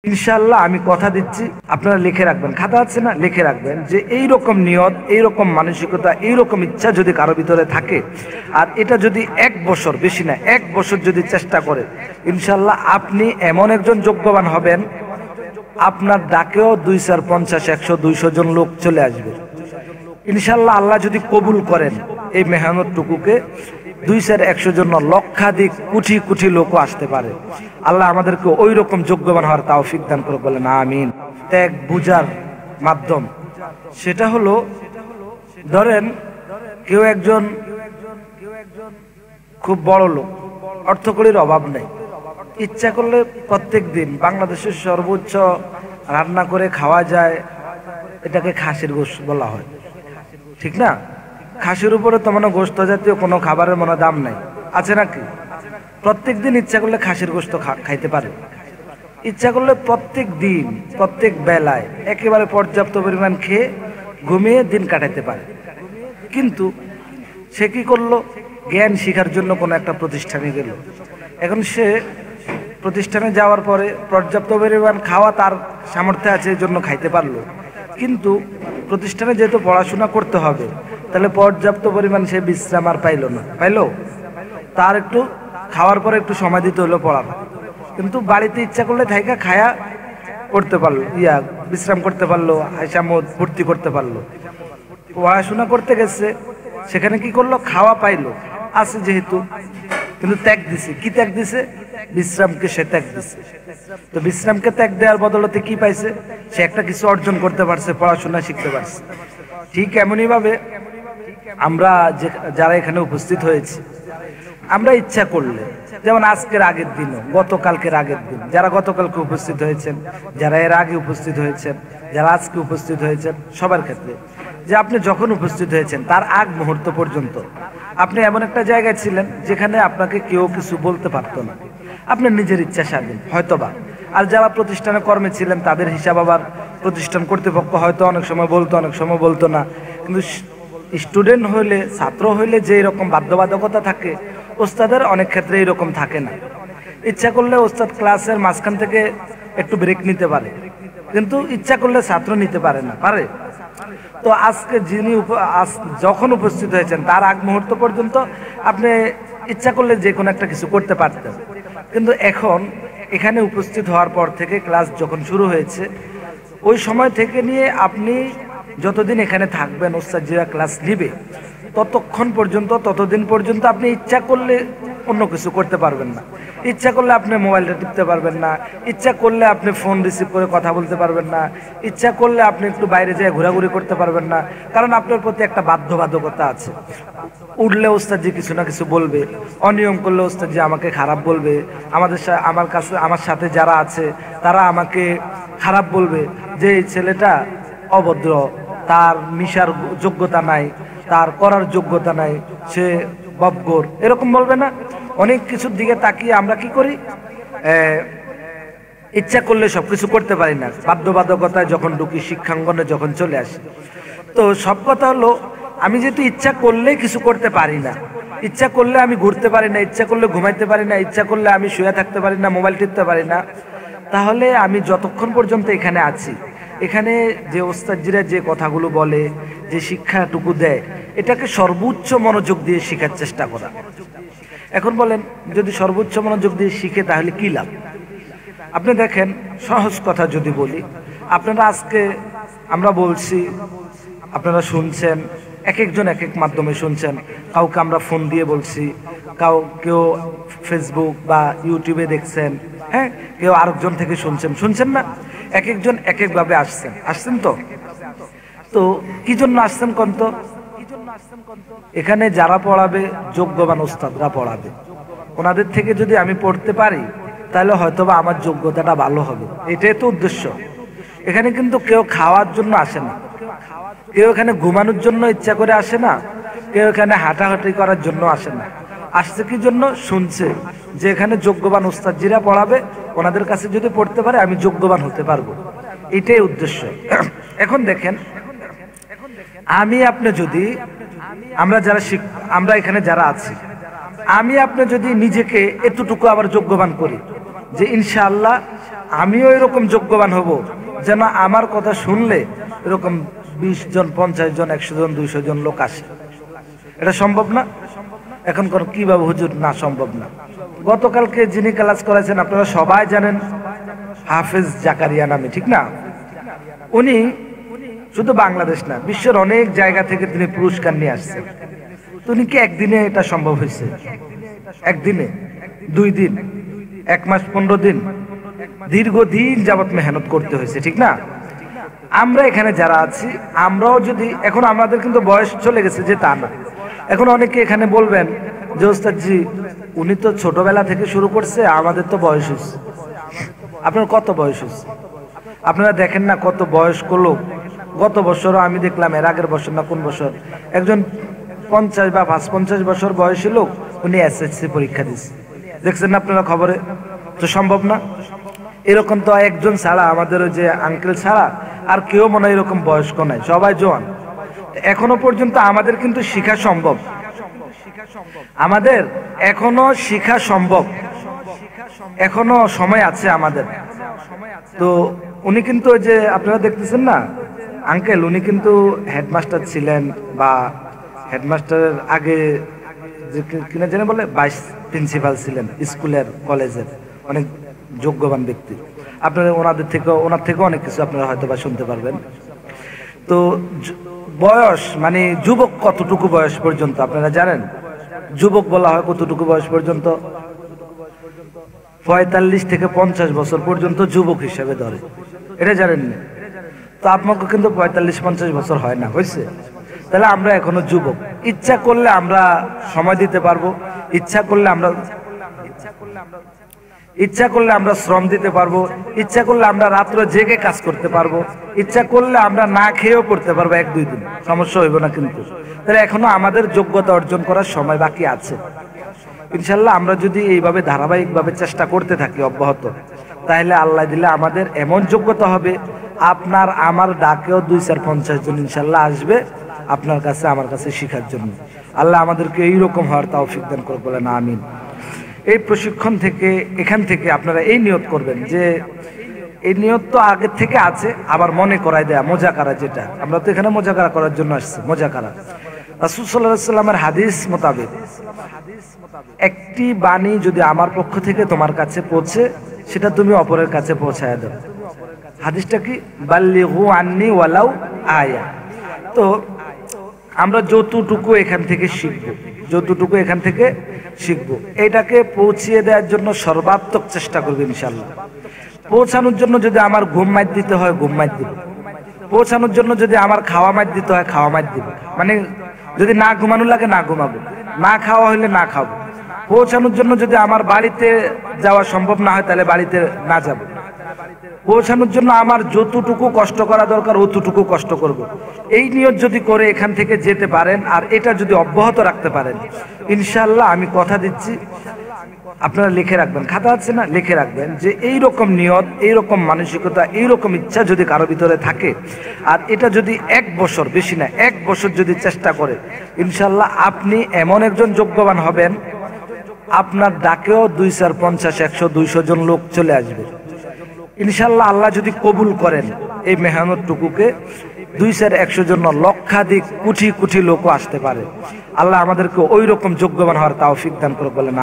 ইনশাআল্লাহ আমি কথা দিচ্ছি, আপনারা লিখে রাখবেন, খাতা আছে না, লিখে রাখবেন যে এই রকম নিয়ত, এই রকম মানসিকতা, এই রকম ইচ্ছা যদি কারো ভিতরে থাকে, আর এটা যদি 1 বছর, বেশি না 1 বছর যদি চেষ্টা করে, ইনশাআল্লাহ আপনি এমন একজন যোগ্যবান হবেন, আপনার ডাকেও 2, 4, 50, 100, 200 জন লোক চলে আসবে ইনশাআল্লাহ। আল্লাহ যদি কবুল করেন এই মেহনতটুকুকে, 2, 4, 100 জন লক্ষাধিক কোটি কোটি লোকও আসতে পারে। আল্লাহ আমাদেরকে ওই রকম যোগ্যবান হওয়ার তৌফিক দান করে, বলেন আমিন। ত্যাগ বুঝার মাধ্যম সেটা হলো, ধরেন কেউ একজন খুব বড় লোক, অর্থকড়ির অভাব নেই, ইচ্ছা করলে প্রত্যেক দিন বাংলাদেশের সর্বোচ্চ রান্না করে খাওয়া যায়, এটাকে খাসির গোশত বলা হয়, ঠিক না? খাসির উপরে তো মনে গোশত জাতীয় কোনো খাবারের মনে দাম নাই, আছে নাকি? প্রত্যেক দিন ইচ্ছা করলে খাসির গোশত খাইতে পারে, ইচ্ছা করলে প্রত্যেক দিন প্রত্যেক বেলায় একেবারে পর্যাপ্ত পরিমাণ খেয়ে ঘুমিয়ে দিন কাটাতে পারে। কিন্তু সে কি করলো? জ্ঞান শিখার জন্য কোনো একটা প্রতিষ্ঠানে গেল। এখন সে প্রতিষ্ঠানে যাওয়ার পরে পর্যাপ্ত পরিমাণ খাওয়া তার সামর্থ্যে আছে, এই জন্য খাইতে পারলো। কিন্তু প্রতিষ্ঠানে যেহেতু পড়াশোনা করতে হবে, তাহলে পর্যাপ্ত পরিমাণ সে বিশ্রাম আর পাইল না, পাইলো? তার একটু খাওয়ার পরে একটু সময় দিতে হলো পড়ার, কিন্তু বাড়িতে ইচ্ছা করলে থাইকা খায়া করতে পারলো, বিশ্রাম করতে পারলো, হাইসামদ ভর্তি করতে পারলো। পড়াশোনা করতে গেছে, সেখানে কি করলো? খাওয়া পাইলো আছে যেহেতু, কিন্তু ত্যাগ দিছে। কি ত্যাগ দিছে? বিশ্রামকে সে ত্যাগ দিছে। তো বিশ্রামকে ত্যাগ দেওয়ার বদলতে কি পাইছে? সে একটা কিছু অর্জন করতে পারছে, পড়াশোনা শিখতে পারছে। ঠিক এমনই ভাবে আমরা যারা এখানে উপস্থিত হয়েছি, আমরা ইচ্ছা করলে, যেমন আজকের আগের দিনও, গতকালকের আগের দিন, যারা গতকালকে উপস্থিত হয়েছেন, যারা এর আগে উপস্থিত হয়েছেন, যারা আজকে উপস্থিত হয়েছেন, সবার ক্ষেত্রে যে আপনি যখন উপস্থিত হয়েছেন তার আগ মুহূর্ত পর্যন্ত আপনি এমন একটা জায়গায় ছিলেন যেখানে আপনাকে কেউ কিছু বলতে পারতো না, আপনার নিজের ইচ্ছা স্বাধীন হয়তোবা। আর যারা প্রতিষ্ঠানে কর্মে ছিলেন তাদের হিসাব আবার প্রতিষ্ঠান কর্তৃপক্ষ হয়তো অনেক সময় বলতো, অনেক সময় বলতো না। কিন্তু স্টুডেন্ট হইলে, ছাত্র হইলে যে এরকম বাধ্যবাধকতা থাকে, ওস্তাদের অনেক ক্ষেত্রে এরকম থাকে না। ইচ্ছা করলে ওস্তাদ ক্লাসের মাঝখান থেকে একটু ব্রেক নিতে পারে, কিন্তু ইচ্ছা করলে ছাত্র নিতে পারে না, পারে? তো আজকে যিনি যখন উপস্থিত হয়েছেন তার আগ মুহূর্ত পর্যন্ত আপনি ইচ্ছা করলে যে কোনো একটা কিছু করতে পারতেন, কিন্তু এখন এখানে উপস্থিত হওয়ার পর থেকে ক্লাস যখন শুরু হয়েছে, ওই সময় থেকে নিয়ে আপনি যতদিন এখানে থাকবেন, ওস্তাদজিরা ক্লাস নিবে, ততদিন পর্যন্ত আপনি ইচ্ছা করলে অন্য কিছু করতে পারবেন না। ইচ্ছা করলে আপনি মোবাইলটা টিপতে পারবেন না, ইচ্ছা করলে আপনি ফোন রিসিভ করে কথা বলতে পারবেন না, ইচ্ছা করলে আপনি একটু বাইরে যেয়ে ঘোরাঘুরি করতে পারবেন না, কারণ আপনার প্রতি একটা বাধ্যবাধকতা আছে। উঠলে ওস্তাদজি কিছু না কিছু বলবে, অনিয়ম করলে ওস্তাদজি আমাকে খারাপ বলবে, আমার সাথে যারা আছে তারা আমাকে খারাপ বলবে, যে এই ছেলেটা অভদ্র, তার মিশার যোগ্যতা নাই, তার করার যোগ্যতা নাই, সে ববগোর, এরকম বলবে না? অনেক কিছুর দিকে তাকিয়ে আমরা কি করি? ইচ্ছা করলে সবকিছু করতে পারি না, বাধ্যবাধকতায় যখন ঢুকি, শিক্ষাঙ্গনে যখন চলে আসি। তো সব কথা হলো, আমি যেহেতু ইচ্ছা করলে কিছু করতে পারি না, ইচ্ছা করলে আমি ঘুরতে পারি না, ইচ্ছা করলে ঘুমাইতে পারি না, ইচ্ছা করলে আমি শুয়ে থাকতে পারি না, মোবাইল টিপতে পারি না, তাহলে আমি যতক্ষণ পর্যন্ত এখানে আছি, এখানে যে ওস্তাদজিরা যে কথাগুলো বলে, যে শিক্ষাটুকু দেয়, এটাকে সর্বোচ্চ মনোযোগ দিয়ে শেখার চেষ্টা করা। এখন বলেন, যদি সর্বোচ্চ মনোযোগ দিয়ে শিখে তাহলে কি লাভ? আপনি দেখেন, সহজ কথা যদি বলি, আপনারা আজকে আমরা বলছি, আপনারা শুনছেন, এক একজন এক এক মাধ্যমে শুনছেন। কাউকে আমরা ফোন দিয়ে বলছি, কেউ ফেসবুক বা ইউটিউবে দেখছেন, হ্যাঁ, কেউ আরেকজন থেকে শুনছেন না? এক একজন এক একভাবে আসছেন। তো কি জন্য আসছেন কোন? তো এখানে যারা পড়াবে যোগ্যবান ওস্তাদরা পড়াবে, ওনাদের থেকে যদি আমি পড়তে পারি তাহলে হয়তোবা আমার যোগ্যতাটা ভালো হবে, এটাই তো উদ্দেশ্য। এখানে কিন্তু কেউ খাওয়ার জন্য আসে না, কেউ এখানে ঘুমানোর জন্য ইচ্ছা করে আসে না, কেউ এখানে হাঁটাহাঁটি করার জন্য আসে না। আসছে কি জন্য? শুনছে যে এখানে যোগ্যবান ওস্তাদজিরা পড়াবে, ওনাদের কাছে যদি পড়তে পারে আমি যোগ্যবান হতে পারবো, এটাই উদ্দেশ্য। এখন দেখেন, আমি আপনি যদি, আমরা এখানে যারা আছি, আমি আপনি যদি নিজেকে এতটুকু আবার যোগ্যবান করি যে ইনশাআল্লাহ আমিও এরকম যোগ্যবান হব যেন আমার কথা শুনলে এরকম 20 জন 50 জন 100 জন 200 জন লোক আসে। এটা সম্ভব না? এখন কোন কিভাবে হুজুর? না, সম্ভব না। গতকালকে যিনি ক্লাস করেছেন আপনারা সবাই জানেন, হাফেজ জাকারিয়া নামে, ঠিক না? উনি শুধু বাংলাদেশ না, বিশ্বের অনেক জায়গা থেকে তিনি পুরস্কার নিয়ে আসছেন। উনি কি একদিনে এটা সম্ভব হয়েছে? একদিনে? 2 দিন? 1 মাস 15 দিন? দীর্ঘদিন যাবত মেহনত করতে হয়েছে, ঠিক না? আমরা এখানে যারা আছি, আমরাও যদি এখন, আমাদের কিন্তু বয়স চলে গেছে যে তা না। এখন অনেকে এখানে বলবেন যে ওস্তাদ জি, উনি তো ছোটবেলা থেকে শুরু করছে, আমাদের তো বয়স হয়েছে। আপনার কত বয়স হয়েছে? আপনারা দেখেন না কত বয়স্ক লোক, গত বছরও আমি দেখলাম, এর আগের বছর না কোন বছর, একজন 50 বা 55 বছর বয়সী লোক, উনি এসএসসি পরীক্ষা দিচ্ছে। দেখছেন না আপনারা খবরে? তো সম্ভব না? এরকম তো একজন ছাড়া, আমাদের ওই যে আঙ্কেল ছাড়া আর কেউ মনে হয় এরকম বয়স্ক নাই, সবাই জোয়ান। এখনো পর্যন্ত আমাদের কিন্তু শিখা সম্ভব, আমাদের এখনো শিখা সম্ভব, এখনো সময় আছে আমাদের। তো উনি কিন্তু ওই যে আপনারা দেখতেছেন না আঙ্কেল, উনি কিন্তু হেডমাস্টার ছিলেন, বা হেডমাস্টারের আগে যে কিনা জানে বলে ভাইস প্রিন্সিপাল ছিলেন স্কুলের, কলেজের, অনেক যোগ্যবান ব্যক্তি। আপনারা ওনার থেকে অনেক কিছু আপনারা হয়তো বা শুনতে পারবেন। তো বয়স মানে যুবক কতটুকু বয়স পর্যন্ত আপনারা জানেন? যুবক বলা হয় কতটুকু বয়স পর্যন্ত? 45 থেকে 50 বছর পর্যন্ত যুবক হিসেবে ধরে, এটা জানেন না? তো আপনাকে কিন্তু 45-50 বছর হয় না, হয়েছে? তাহলে আমরা এখনো যুবক। ইচ্ছা করলে আমরা সময় দিতে পারবো, ইচ্ছা করলে আমরা শ্রম দিতে পারবো, ইচ্ছা করলে আমরা রাত্রে জেগে কাজ করতে পারবো, ইচ্ছা করলে আমরা না খেয়েও করতে পারবো 1-2 দিন, সমস্যা হইব না। কিন্তু তাহলে এখনো আমাদের যোগ্যতা অর্জন করার সময় বাকি আছে। ইনশাল্লাহ আমরা যদি এইভাবে ধারাবাহিকভাবে চেষ্টা করতে থাকি অব্যাহত, তাহলে আল্লাহ দিলে আমাদের এমন যোগ্যতা হবে, আপনার আমার ডাকেও 2-4-50 জন ইনশাল্লাহ আসবে আপনার কাছে, আমার কাছে শিখার জন্য। আল্লাহ আমাদেরকে এইরকম হওয়ার তৌফিক দান করুক, বলেন আমিন। এই প্রশিক্ষণ থেকে, এখান থেকে আপনারা এই নিয়ত করবেন যে, এই নিয়ত তো আগের থেকে আছে, আবার মনে করাই দেয়া, মোজাকারা, যেটা আমরা তো এখানে মোজাকারা করার জন্য আসছি। মোজাকারা রাসূল সাল্লাল্লাহু আলাইহি ওয়াসাল্লামের হাদিস মোতাবেক একটি বাণী যদি আমার পক্ষ থেকে তোমার কাছে পৌঁছে, সেটা তুমি অপরের কাছে পৌঁছায় দাও। হাদিসটা কি? বাল্লিগু আন্নি ওয়ালাউ আয়া। তো আমরা যতটুকু এখান থেকে শিখবো, এটাকে পৌঁছিয়ে দেওয়ার জন্য সর্বাত্মক চেষ্টা করবে ইনশাআল্লাহ। পৌঁছানোর জন্য যদি আমার ঘুম মাইর দিতে হয়, ঘুম মাইর দিব। পৌঁছানোর জন্য যদি আমার খাওয়া মাইর দিতে হয়, খাওয়া মাইর দিব। মানে যদি না ঘুমানো লাগে না ঘুমাবো, না খাওয়া হইলে না খাবো। পৌঁছানোর জন্য যদি আমার বাড়িতে যাওয়া সম্ভব না হয়, তাহলে বাড়িতে না যাব। পৌঁছানোর জন্য আমার যতটুকু কষ্ট করা দরকার অতটুকু কষ্ট করব। এই নিয়ত যদি করে এখান থেকে যেতে পারেন, আর এটা যদি অব্যাহত রাখতে পারেন, ইনশাআল্লাহ আমি কথা দিচ্ছি, আপনারা লিখে রাখবেন, খাতা আছে না, লিখে রাখবেন যে এইরকম নিয়ত, এইরকম মানসিকতা, এইরকম ইচ্ছা যদি কারো ভিতরে থাকে, আর এটা যদি 1 বছর, বেশি না 1 বছর যদি চেষ্টা করে, ইনশাআল্লাহ আপনি এমন একজন যোগ্যবান হবেন, আপনার ডাকেও 2-4-50-100-200 জন লোক চলে আসবে ইনশাআল্লাহ। আল্লাহ যদি কবুল করেন এই মেহনতটুকুকে, 2-4-100 জন, লক্ষাধিক কোটি কোটি লোকও আসতে পারে। আল্লাহ আমাদেরকে ওই রকম যোগ্যবান হওয়ার তৌফিক দান করুক, বলেন।